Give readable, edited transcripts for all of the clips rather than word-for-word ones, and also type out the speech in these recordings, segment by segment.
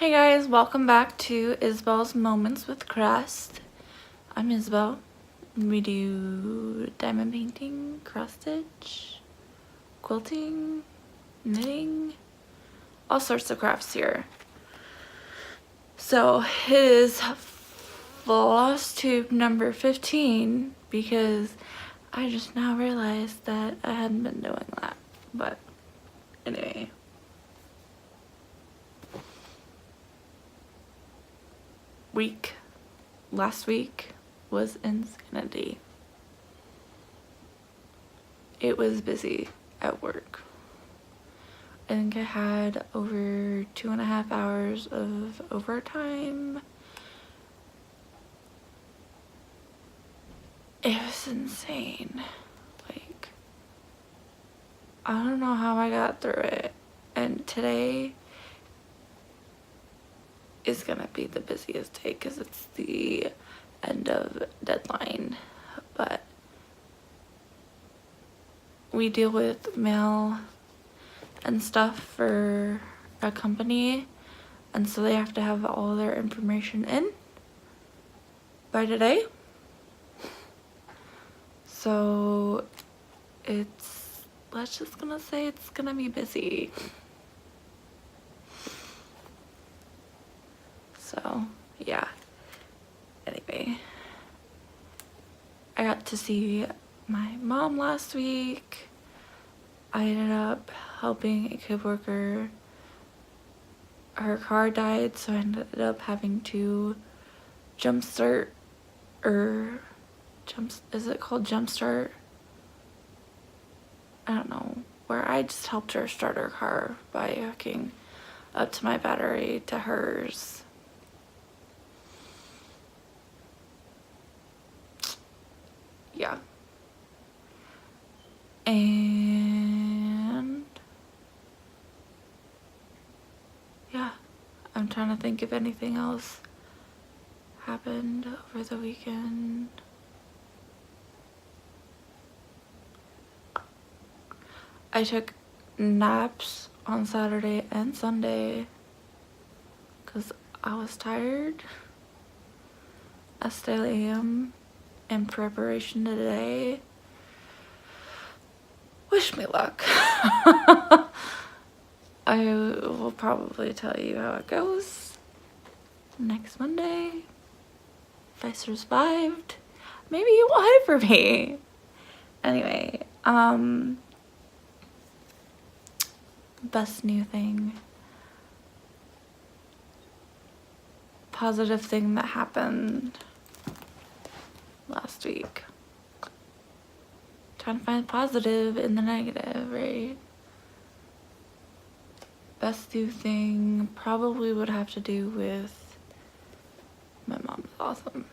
Hey guys, welcome back to Isabel's Moments with Crust. I'm Isabel. We do diamond painting, cross stitch, quilting, knitting, all sorts of crafts here. So it is Flosstube number 15 because I just now realized that I hadn't been doing that. But anyway. Last week was insanity. It was busy at work. I think I had over 2.5 hours of overtime. It was insane. Like, I don't know how I got through it. And today is gonna be the busiest day because it's the end of deadline, but we deal with mail and stuff for a company, and so they have to have all their information in by today. So let's just gonna say it's gonna be busy. So yeah, anyway, I got to see my mom last week. I ended up helping a coworker. Her car died, so I ended up having to jumpstart, is it called jumpstart? I don't know, where I just helped her start her car by hooking up to my battery to hers. Yeah. And yeah, I'm trying to think if anything else happened over the weekend. I took naps on Saturday and Sunday because I was tired. I still am in preparation today. Wish me luck. I will probably tell you how it goes next Monday. If I survived, maybe you will hide for me. Anyway, best new thing, positive thing that happened last week. Trying to find positive in the negative, right? Best new thing probably would have to do with my mom's awesome.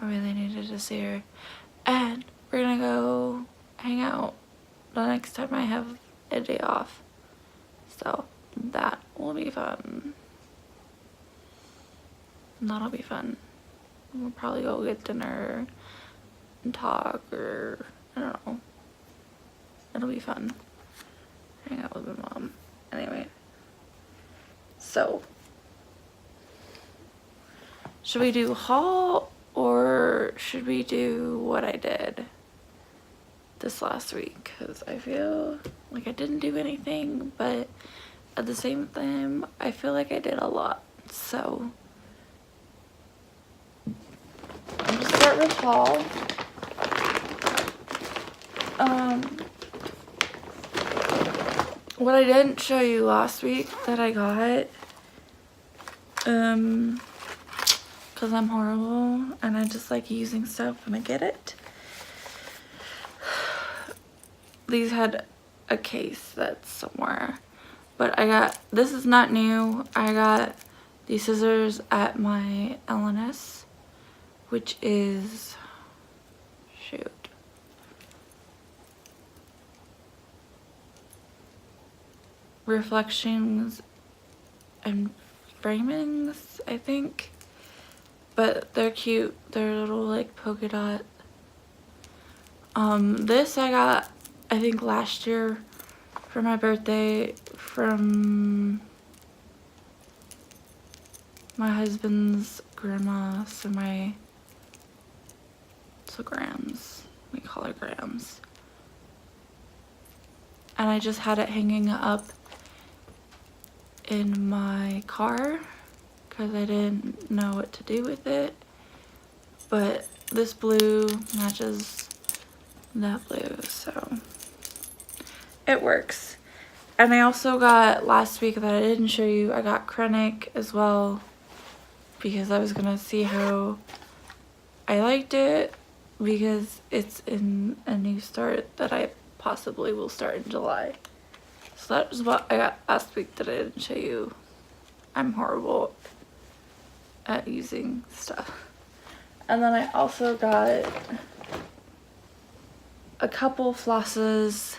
I really needed to see her. And we're gonna go hang out the next time I have a day off. So that will be fun. That'll be fun. We'll probably go get dinner and talk, or I don't know. It'll be fun. Hang out with my mom. Anyway. So, should we do haul or should we do what I did this last week? Because I feel like I didn't do anything, but at the same time, I feel like I did a lot. So, I'm gonna start with haul. What I didn't show you last week that I got, because I'm horrible and I just like using stuff when I get it. These had a case that's somewhere, but I got, this is not new. I got these scissors at my LNS, which is, shoot, Reflections and Framings, I think, but they're cute. They're little like polka dot. This I got, I think, last year for my birthday from my husband's grandma, so grams, we call her grams. And I just had it hanging up in my car because I didn't know what to do with it. But this blue matches that blue, so it works. And I also got, last week that I didn't show you, I got Krennic as well because I was gonna see how I liked it, because it's in a new start that I possibly will start in July. So that was what I got last week that I didn't show you. I'm horrible at using stuff. And then I also got a couple flosses,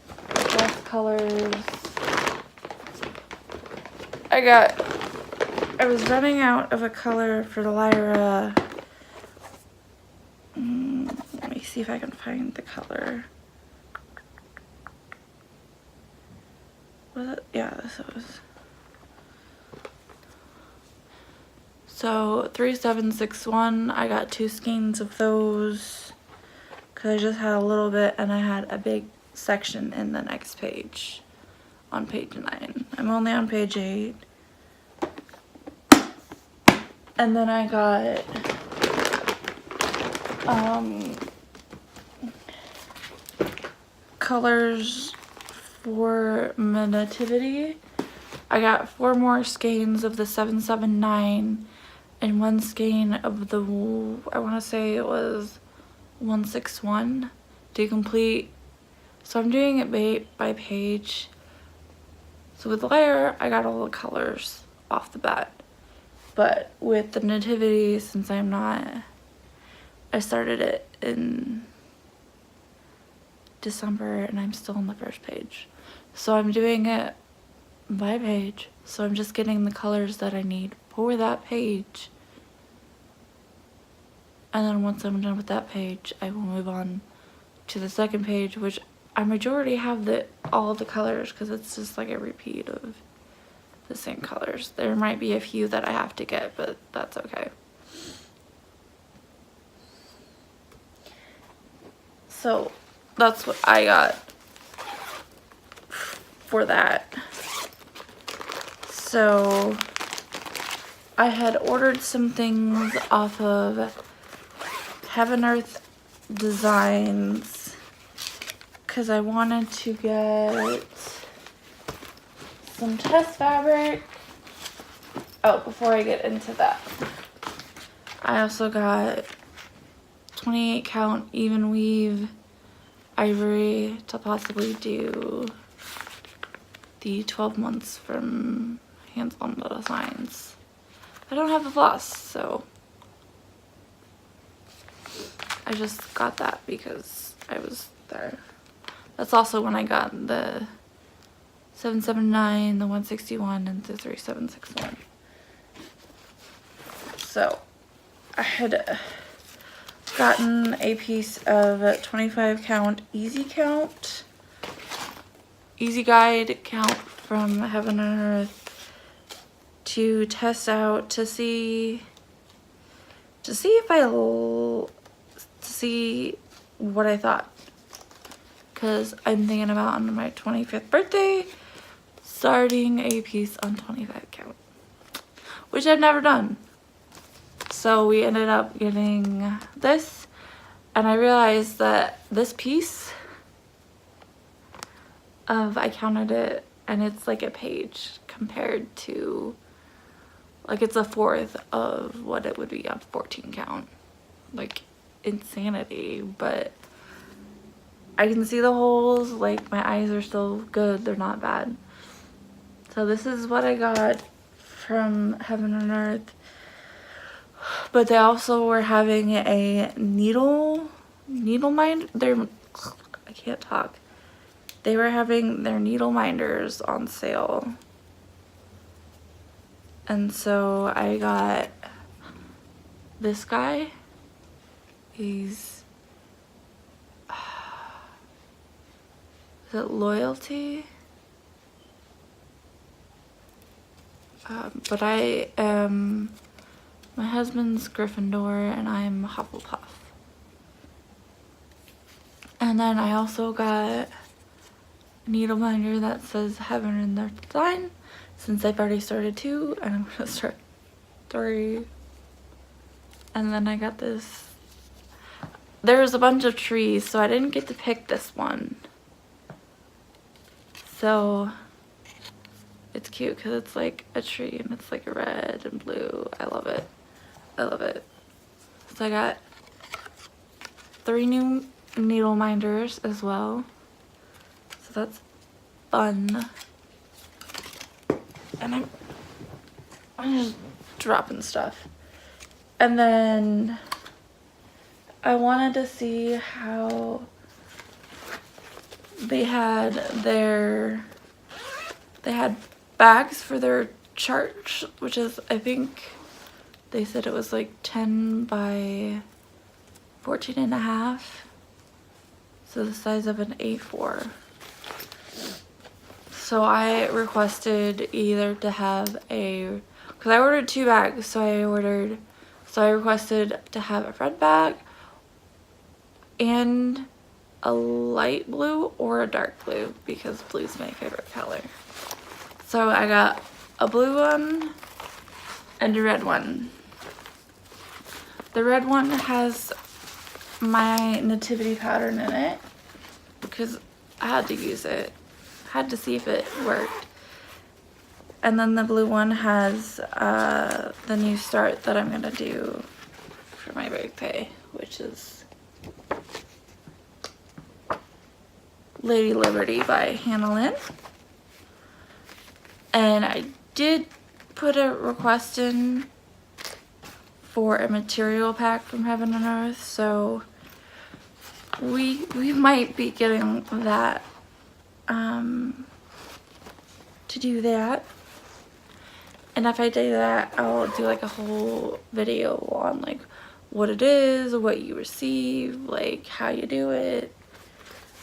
floss colors. I was running out of a color for the Lyra. Let me see if I can find the color. Was it? Yeah, this was. So 3761, I got 2 skeins of those because I just had a little bit and I had a big section in the next page on page 9. I'm only on page 8. And then I got colors for my Nativity. I got 4 more skeins of the 779 and 1 skein of the, I want to say it was 161 to complete. So I'm doing it by page. So with Lyra, I got all the colors off the bat. But with the Nativity, since I'm not, I started it in December and I'm still on the first page. So I'm doing it by page. So I'm just getting the colors that I need for that page. And then once I'm done with that page, I will move on to the second page, which I majority have all of the colors because it's just like a repeat of the same colors. There might be a few that I have to get, but that's okay. So that's what I got for that. So I had ordered some things off of Heaven Earth Designs because I wanted to get some test fabric. Oh, before I get into that, I also got 28 count even weave ivory to possibly do the 12 months from Hands On Designs. I don't have the floss, so I just got that because I was there. That's also when I got the 779, the 161, and the 3761. So I had gotten a piece of 25 count easy guide count from Heaven and Earth to test out to see what I thought, because I'm thinking about on my 25th birthday starting a piece on 25 count, which I've never done. So we ended up getting this, and I realized that this piece I counted it, and it's like a page compared to, like, it's a fourth of what it would be on 14 count. Like, insanity. But I can see the holes, like my eyes are still good, they're not bad. So this is what I got from Heaven and Earth. But they also were having a needle mind. I can't talk. They were having their needle minders on sale. And so I got this guy. He's is it Loyalty? But I am, my husband's Gryffindor and I'm Hufflepuff. And then I also got a needle binder that says Heaven in their Design, since I've already started 2 and I'm gonna start 3. And then I got this, there's a bunch of trees, so I didn't get to pick this one. So it's cute because it's like a tree and it's like red and blue. I love it. I love it. So I got 3 new needle minders as well. So that's fun. And I'm just dropping stuff. And then I wanted to see how they had bags for their chart, which is, I think they said it was like 10 by 14 and a half. So the size of an A4. So I requested either to have a, because I ordered 2 bags, so I requested to have a red bag and a light blue or a dark blue, because blue is my favorite color. So I got a blue one and a red one. The red one has my nativity pattern in it because I had to use it. I had to see if it worked. And then the blue one has the new start that I'm gonna do for my birthday, which is Lady Liberty by Hannah Lynn. And I did put a request in for a material pack from Heaven and Earth, so we might be getting that to do that. And if I do that, I'll do like a whole video on like what it is, what you receive, like how you do it.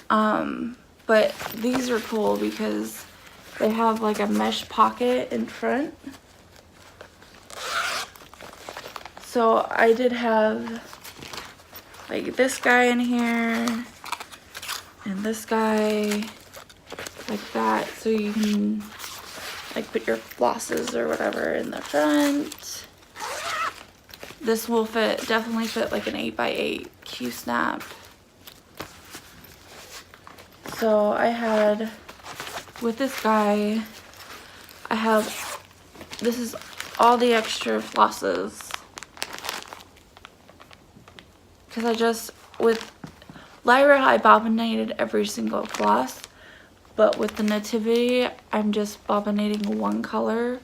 But these are cool because they have like a mesh pocket in front. So I did have like this guy in here and this guy like that, so you can like put your flosses or whatever in the front. This will definitely fit like an 8x8 Q-snap. So I had, with this guy, this is all the extra flosses. Because with Lyra, I bobbinated every single floss. But with the Nativity, I'm just bobbinating one color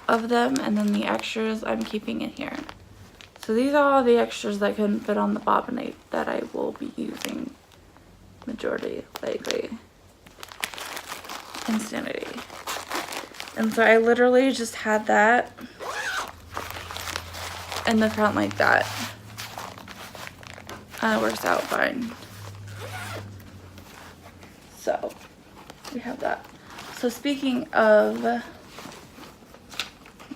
of them, and then the extras I'm keeping in here. So these are all the extras that couldn't fit on the bobbinate that I will be using majority likely. Insanity. And so I literally just had that in the front like that. And it works out fine. So we have that. So speaking of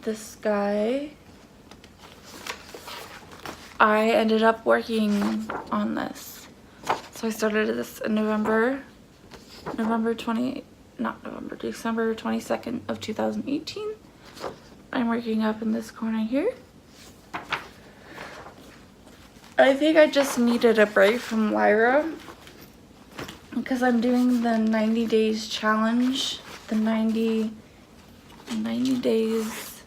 this guy, I ended up working on this. So I started this in December 22nd of 2018. I'm working up in this corner here. I think I just needed a break from Lyra because I'm doing the 90 days challenge, the 90 days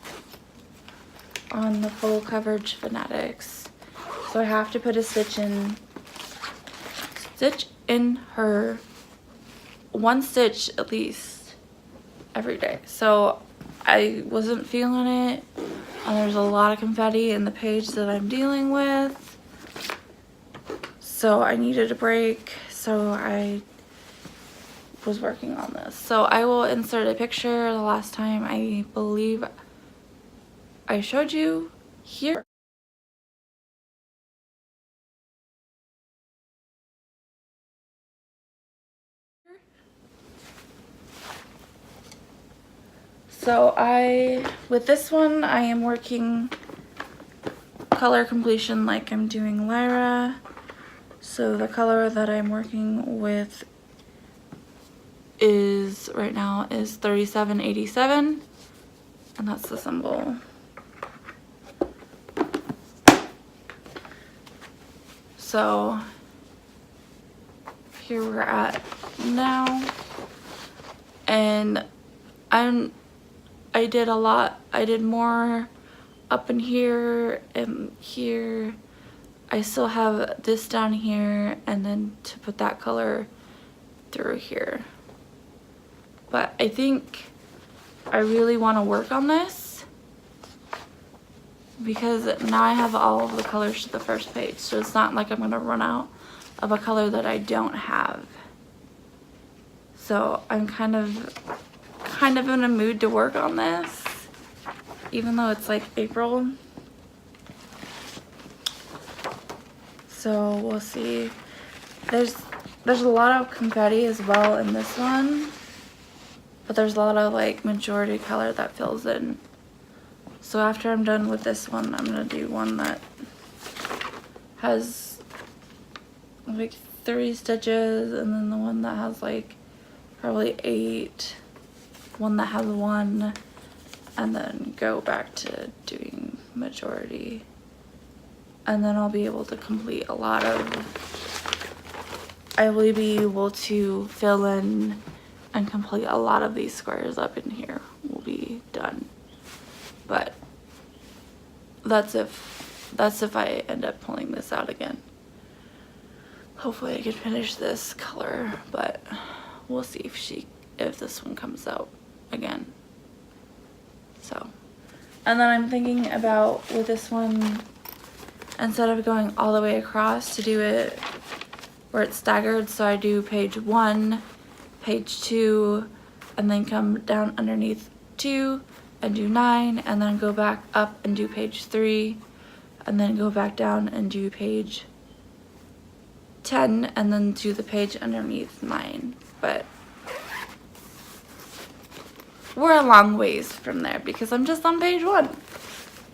on the full coverage fanatics. So I have to put a stitch in her, one stitch at least every day. So I wasn't feeling it, and there's a lot of confetti in the page that I'm dealing with. So I needed a break, so I was working on this. So I will insert a picture the last time I believe I showed you here. So with this one, I am working color completion like I'm doing Lyra. So the color that I'm working with right now is 3787, and that's the symbol. So here we're at now, and I did a lot. I did more up in here and here. I still have this down here, and then to put that color through here. But I think I really want to work on this because now I have all of the colors to the first page, so it's not like I'm going to run out of a color that I don't have. So I'm kind of in a mood to work on this, even though it's like April. So we'll see. There's a lot of confetti as well in this one, but there's a lot of like majority color that fills in. So after I'm done with this one, I'm gonna do one that has like 3 stitches, and then the one that has like probably 8, one that has 1, and then go back to doing majority. And then I'll be able to complete a lot of, I will be able to fill in and complete a lot of these squares up in here will be done. But that's if I end up pulling this out again. Hopefully I can finish this color, but we'll see if this one comes out again. So, and then I'm thinking about with this one, instead of going all the way across, to do it where it's staggered. So I do page 1, page 2, and then come down underneath 2 and do 9, and then go back up and do page 3, and then go back down and do page 10, and then do the page underneath 9. But we're a long ways from there because I'm just on page 1.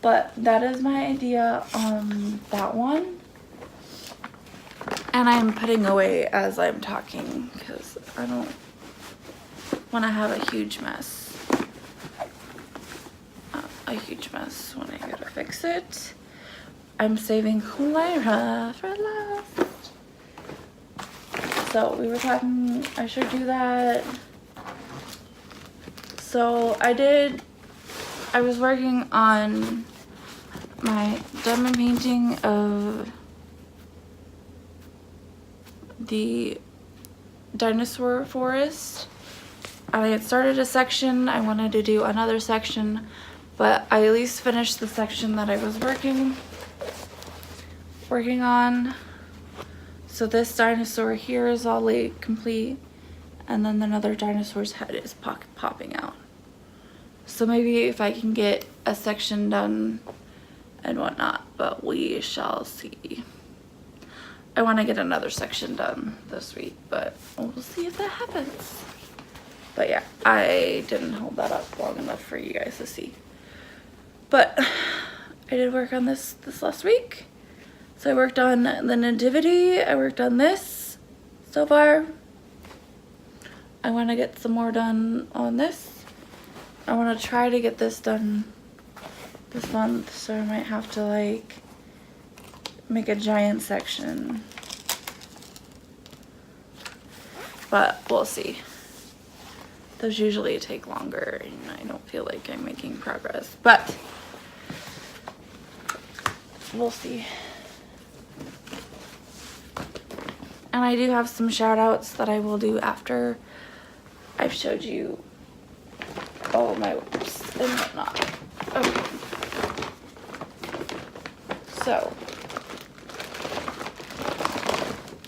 But that is my idea on that one. And I'm putting away as I'm talking because I don't want to have a huge mess. When I gotta fix it. I'm saving Lyra for last. So we were talking, I should do that. So I was working on my diamond painting of the dinosaur forest. I had started a section. I wanted to do another section, but I at least finished the section that I was working on. So this dinosaur here is all complete, and then another dinosaur's head is popping out. So maybe if I can get a section done and whatnot, but we shall see. I want to get another section done this week, but we'll see if that happens. But yeah, I didn't hold that up long enough for you guys to see. But I did work on this last week. So I worked on the Nativity. I worked on this so far. I want to get some more done on this. I want to try to get this done this month, so I might have to like make a giant section. But we'll see. Those usually take longer, and I don't feel like I'm making progress, but we'll see. And I do have some shout outs that I will do after I've showed you all of my WIPS and whatnot. Okay. So,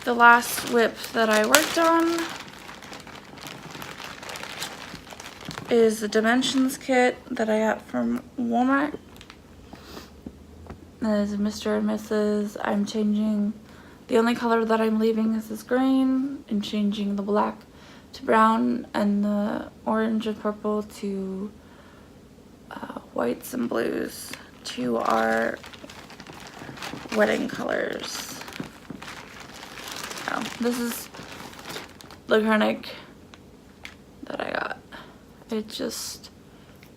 the last WIP that I worked on is the Dimensions kit that I got from Walmart. That is Mr. and Mrs. I'm changing, the only color that I'm leaving is this green, and changing the black to brown and the orange and purple to whites and blues to our wedding colors. Oh, this is the acrylic that I got. It's just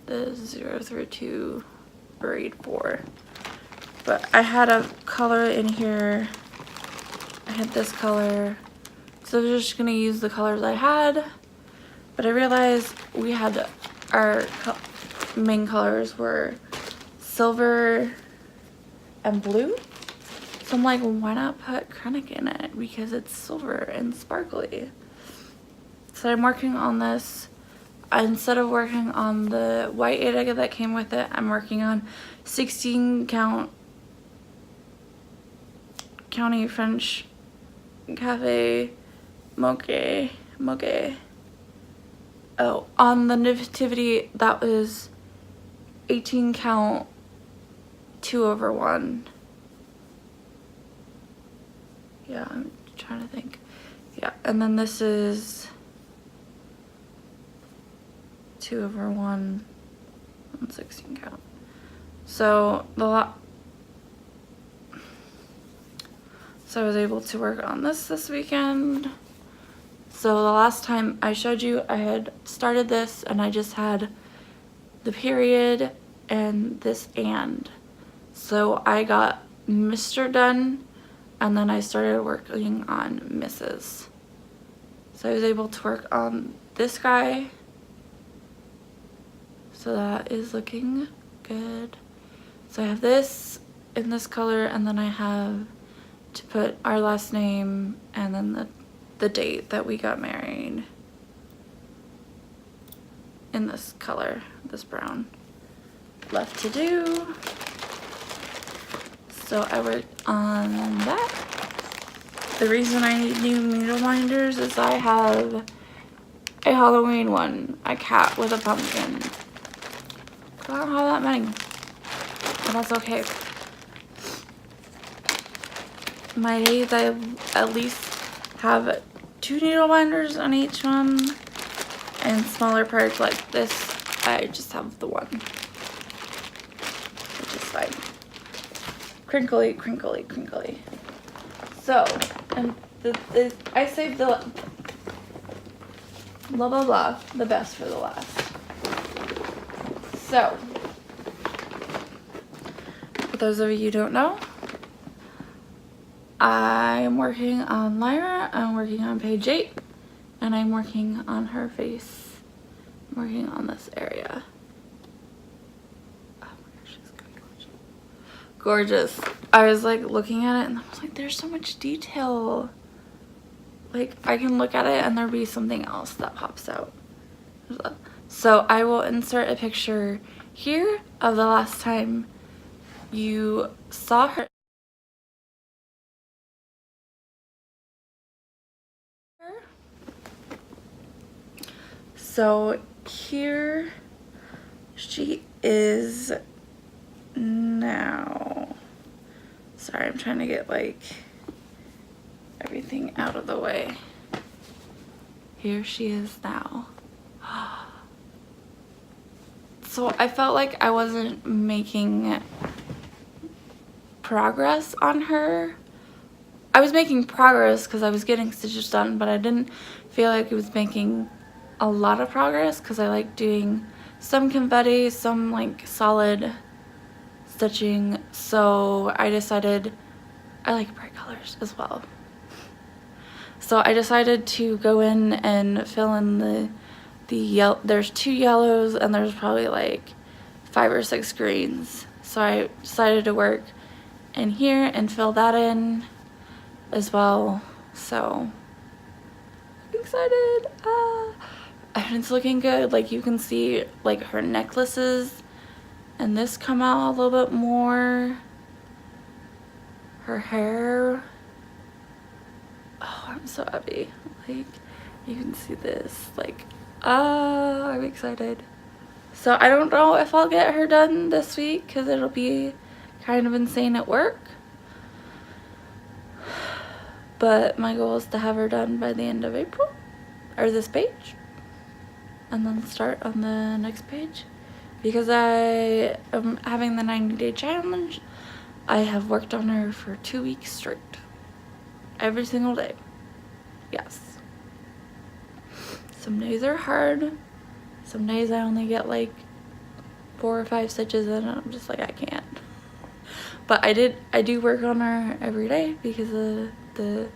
the 032 grade 4. But I had a color in here. I had this color. So I was just gonna use the colors I had. But I realized we had our main colors were silver and blue. So I'm like, well, why not put acrylic in it? Because it's silver and sparkly. So I'm working on this. Instead of working on the white egg that came with it, I'm working on 16 count County French Cafe Moche. Oh, on the Nativity, that was 18 count 2/1. Yeah, I'm trying to think. Yeah, and then this is 2/1 on 16 count. So so I was able to work on this weekend. So the last time I showed you, I had started this and I just had the period and this and. So I got Mr. done and then I started working on Mrs. So I was able to work on this guy. So that is looking good. So I have this in this color and then I have to put our last name and then the date that we got married in this color, this brown. Left to do. So I worked on that. The reason I need new needle minders is I have a Halloween one, a cat with a pumpkin. I don't have that many, but that's okay. My days, I at least have 2 needle binders on each one, and smaller parts like this, I just have the one, which is fine. Crinkly, crinkly, crinkly. So, and I saved the blah blah blah, the best for the last. So, for those of you who don't know, I'm working on Lyra, I'm working on page 8, and I'm working on her face. I'm working on this area. Oh my gosh, she's gorgeous. I was like looking at it and I was like, there's so much detail. Like I can look at it and there'll be something else that pops out. So I will insert a picture here of the last time you saw her. So here she is now. Sorry, I'm trying to get like everything out of the way. Here she is now. So I felt like I wasn't making progress on her. I was making progress because I was getting stitches done, but I didn't feel like it was making a lot of progress because I like doing some confetti, some like solid stitching. So I decided I like bright colors as well. So I decided to go in and fill in the yellow. There's 2 yellows and there's probably like 5 or 6 greens. So I decided to work in here and fill that in as well. So I'm excited. And it's looking good. Like you can see like her necklaces and this come out a little bit more. Her hair. Oh, I'm so happy. Like you can see this. Like I'm excited. So I don't know if I'll get her done this week because it'll be kind of insane at work. But my goal is to have her done by the end of April, or this page, and then start on the next page. because I am having the 90-day challenge. I have worked on her for 2 weeks straight. Every single day. Yes. Some days are hard. Some days I only get like 4 or 5 stitches in and I'm just like, I can't. But I do work on her every day because of the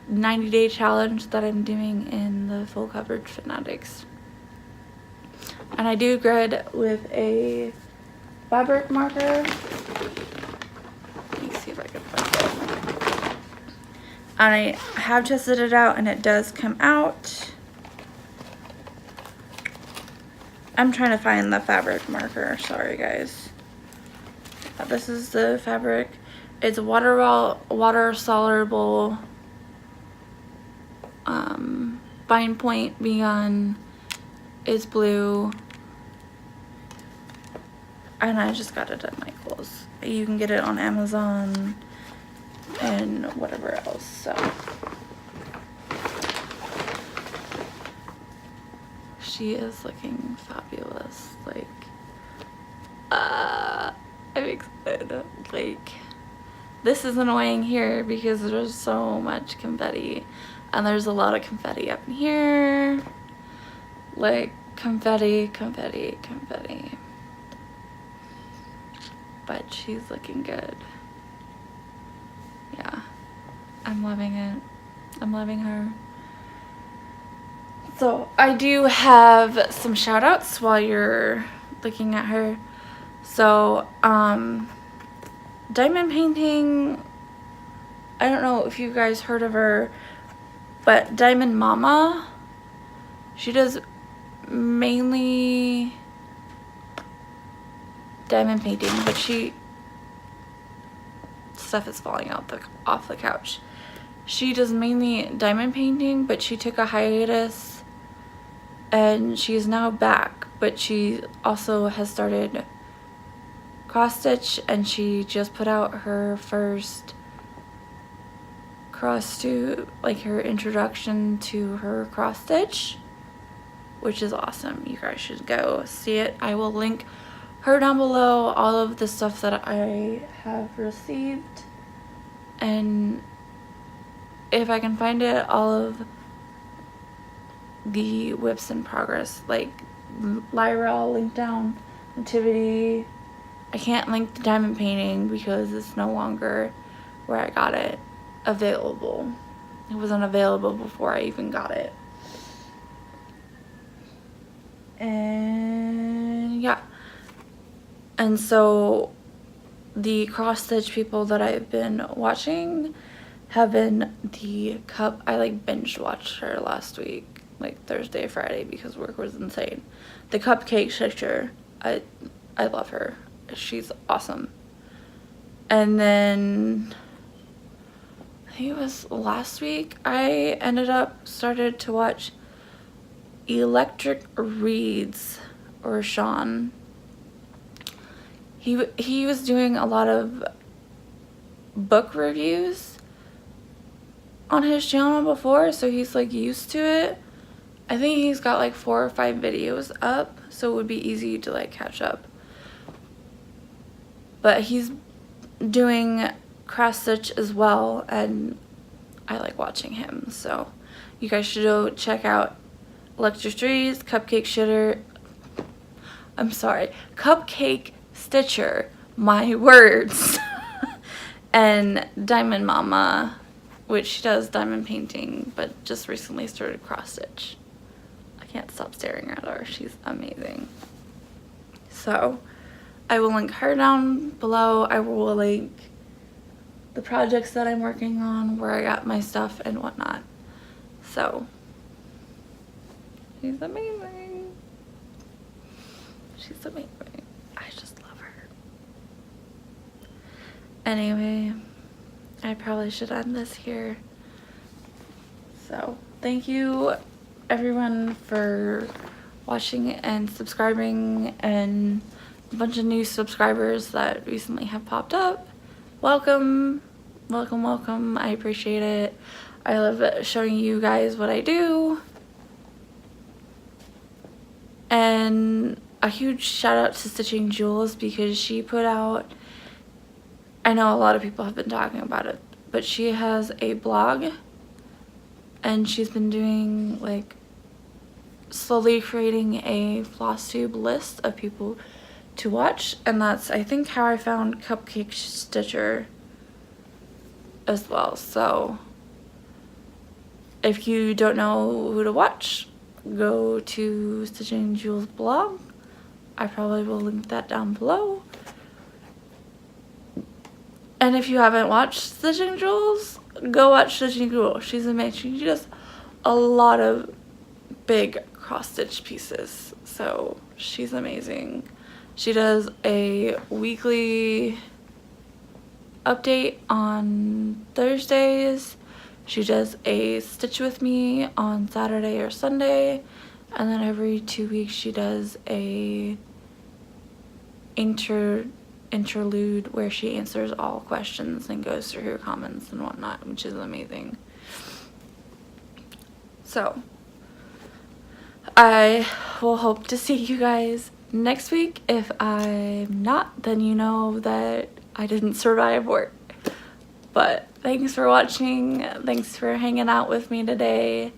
90-day challenge that I'm doing in the full coverage fanatics. And I do grid with a fabric marker. Let me see if I can find it. And I have tested it out and it does come out. I'm trying to find the fabric marker, sorry guys. This is the fabric. It's water soluble fine point beyond is blue, and I just got it at Michael's. You can get it on Amazon and whatever else. So she is looking fabulous. Like I'm excited. Like, this is annoying here because there's so much confetti, and there's a lot of confetti up in here. Like, confetti. But she's looking good. Yeah, I'm loving it. I'm loving her. So I do have some shout outs while you're looking at her. So diamond painting, I don't know if you guys heard of her, but Diamond Mama, she does mainly diamond painting, but stuff is falling out off the couch. She does mainly diamond painting, but she took a hiatus and she's now back, but she also has started cross stitch, and she just put out her first cross stitch, like her introduction to her cross stitch, which is awesome. You guys should go see it. I will link her down below, all of the stuff that I have received, and if I can find it, all of the WIPS in progress, like Lyra, I'll link down, Nativity. I can't link the diamond painting because it's no longer where I got it available. It wasn't available before I even got it. And yeah. And so the cross stitch people that I've been watching have been I like binge watched her last week, like Thursday, Friday, because work was insane. The Cupcake Stitcher, I love her. She's awesome. And then I think it was last week I started to watch Electric Reads, or Sean. He was doing a lot of book reviews on his channel before, so he's like used to it. I think he's got like 4 or 5 videos up, so it would be easy to like catch up. But he's doing cross stitch as well, and I like watching him, so you guys should go check out Electric Reads, Cupcake Stitcher, my words, and Diamond Mama, which she does diamond painting, but just recently started cross stitch. I can't stop staring at her. She's amazing. So I will link her down below. I will link the projects that I'm working on, where I got my stuff and whatnot. So she's amazing. She's amazing. I just love her. Anyway, I probably should end this here. So thank you everyone for watching and subscribing, and a bunch of new subscribers that recently have popped up. Welcome, welcome, welcome. I appreciate it. I love showing you guys what I do, and a huge shout out to Stitching Jules, because she put out, I know a lot of people have been talking about it, but she has a blog and she's been doing like slowly creating a Flosstube list of people to watch, and that's I think how I found Cupcake Stitcher as well. So if you don't know who to watch, go to Stitching Jules blog. I probably will link that down below. And if you haven't watched Stitching Jules, go watch Stitching Jules. She's amazing. She does a lot of big cross stitch pieces, so she's amazing. She does a weekly update on Thursdays. She does a stitch with me on Saturday or Sunday, and then every 2 weeks she does a interlude where she answers all questions and goes through her comments and whatnot, which is amazing. So I will hope to see you guys next week. If I'm not, then you know that I didn't survive work. But thanks for watching, thanks for hanging out with me today,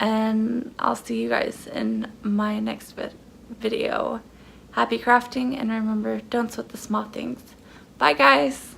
and I'll see you guys in my next video. Happy crafting, and remember, don't sweat the small things. Bye guys!